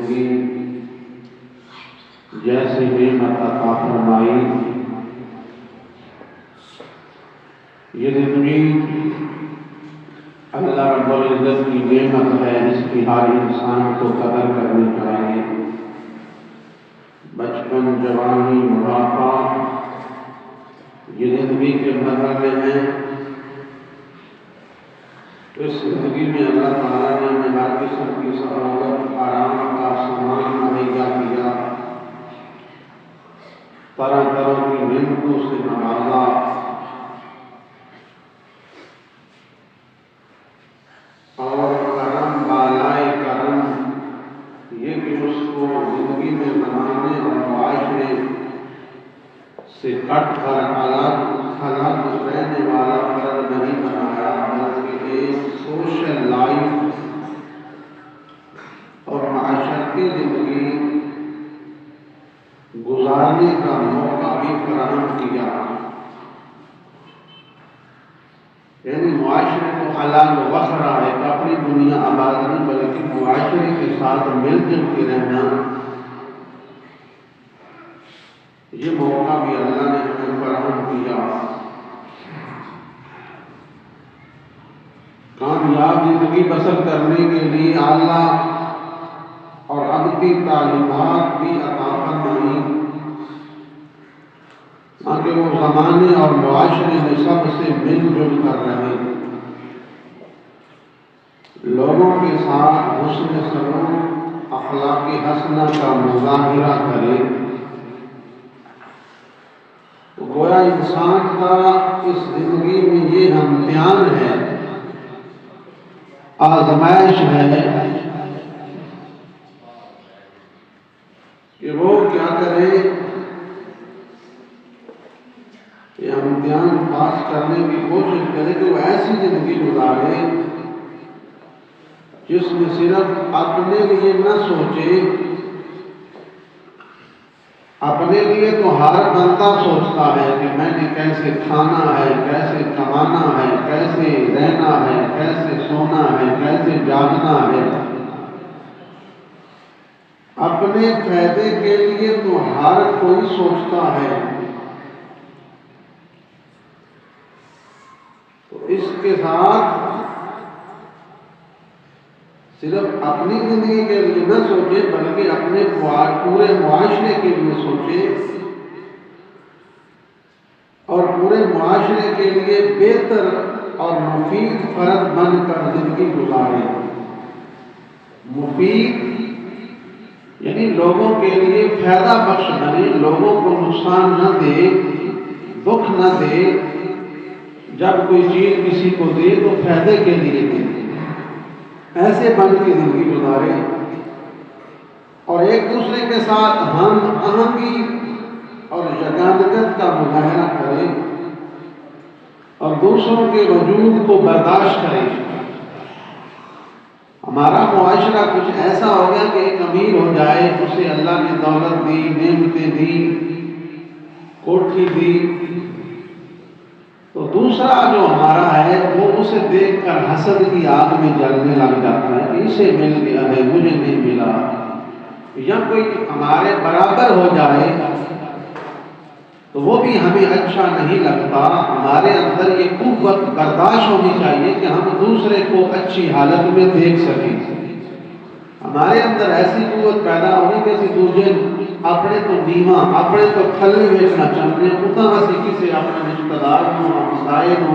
زندگی جیسی نعمت عطا فرمائی، یہ زندگی اللہ رب العزت کی نعمت ہے، اس کی ہر انسان کو قدر کرنی چاہیے۔ بچپن، جوانی، بڑھاپا یہ زندگی کے مرحلے ہیں۔ اس زندگی میں اللہ تعالیٰ نے ہمیں ہر قسم کی سہولت، آرام کا سامان مہیا کیا، طرح طرح کی نعمتوں سے نوازا، اور کرم بالائے کرم، یہ کہ اس کو زندگی میں زمانے اور معاشرے سے کٹ کر الگ رہنے والا فرد نہیں بنایا، بلکہ ایک سوشل لائف اور معاشرتی زندگی گزارنے کا موقع بھی فراہم کیا۔ یعنی معاشرے کو حلال وخرا ہے کہ اپنی دنیا آباد نہیں، بلکہ معاشرے کے ساتھ مل جل کے رہنا، یہ موقع بھی اللہ نے ہمیں فراہم کیا۔ کامیاب زندگی بسر کرنے کے لیے اعلیٰ اور ابدی تعلیمات بھی عطا فرمائی، تاکہ وہ زمانے اور معاشرے میں سب سے مل جل کر رہے، لوگوں کے ساتھ حسن سلوک، اخلاق حسنہ کا مظاہرہ کرے۔ تو گویا انسان کا اس زندگی میں یہ امتحان ہے، آزمائش ہے کہ وہ کیا کرے، یہ امتحان پاس کرنے کی کوشش کرے کہ وہ ایسی زندگی گزارے جس میں صرف اپنے لیے نہ سوچے۔ اپنے لیے تو ہر بندہ سوچتا ہے کہ میں نے کیسے کھانا ہے، کیسے کمانا ہے، کیسے رہنا ہے، کیسے سونا ہے، کیسے جاگنا ہے۔ اپنے فائدے کے لیے تو ہر کوئی سوچتا ہے، تو اس کے ساتھ صرف اپنی زندگی کے لیے نہ سوچے، بلکہ اپنے پورے معاشرے کے لیے سوچے، اور پورے معاشرے کے لیے بہتر اور مفید فرد بن کر زندگی گزارے۔ مفید یعنی لوگوں کے لیے فائدہ بخش بنے، لوگوں کو نقصان نہ دے، دکھ نہ دے، جب کوئی چیز کسی کو دے تو فائدے کے لیے دے، ایسے بن کے زندگی گزارے، اور ایک دوسرے کے ساتھ ہم آہنگی اور یگانگت کا مظاہرہ کرے، اور دوسروں کے وجود کو برداشت کرے۔ ہمارا معاشرہ کچھ ایسا ہو گیا کہ ایک امیر ہو جائے، اسے اللہ نے دولت دی، نعمتیں دی، کوٹھی دی، تو دوسرا جو ہمارا ہے وہ اسے دیکھ کر حسد کی آگ میں جلنے لگ جاتا ہے کہ اسے مل گیا ہے، مجھے نہیں ملا۔ یا کوئی ہمارے برابر ہو جائے تو وہ بھی ہمیں اچھا نہیں لگتا۔ ہمارے اندر یہ قوت برداشت ہونی چاہیے کہ ہم دوسرے کو اچھی حالت میں دیکھ سکیں۔ ہمارے اندر ایسی قوت پیدا ہونی کہ دوسرے اپنے تو نیما، اپنے تو تھلے بیچنا چاہتے ہیں، اتنا اسی کسی اپنے رشتہ دار کو، ہمسائے کو،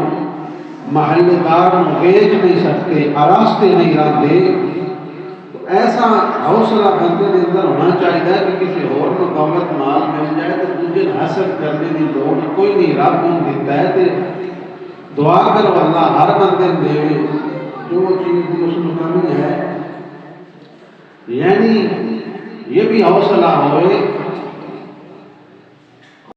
محلے دار کو بیچ نہیں سکتے، آراستے نہیں رہتے۔ تو ایسا حوصلہ بندے کے اندر ہونا چاہیے کہ کسی اور کو دولت مال مل جائے تو دوسرے حسد کرنے کی لوڑ کوئی نہیں، رب کو دیتا ہے۔ تو دعا کرو اللہ ہر بندے دے جو چیز اس میں کمی ہے، یعنی یہ بھی حوصلہ ہوئے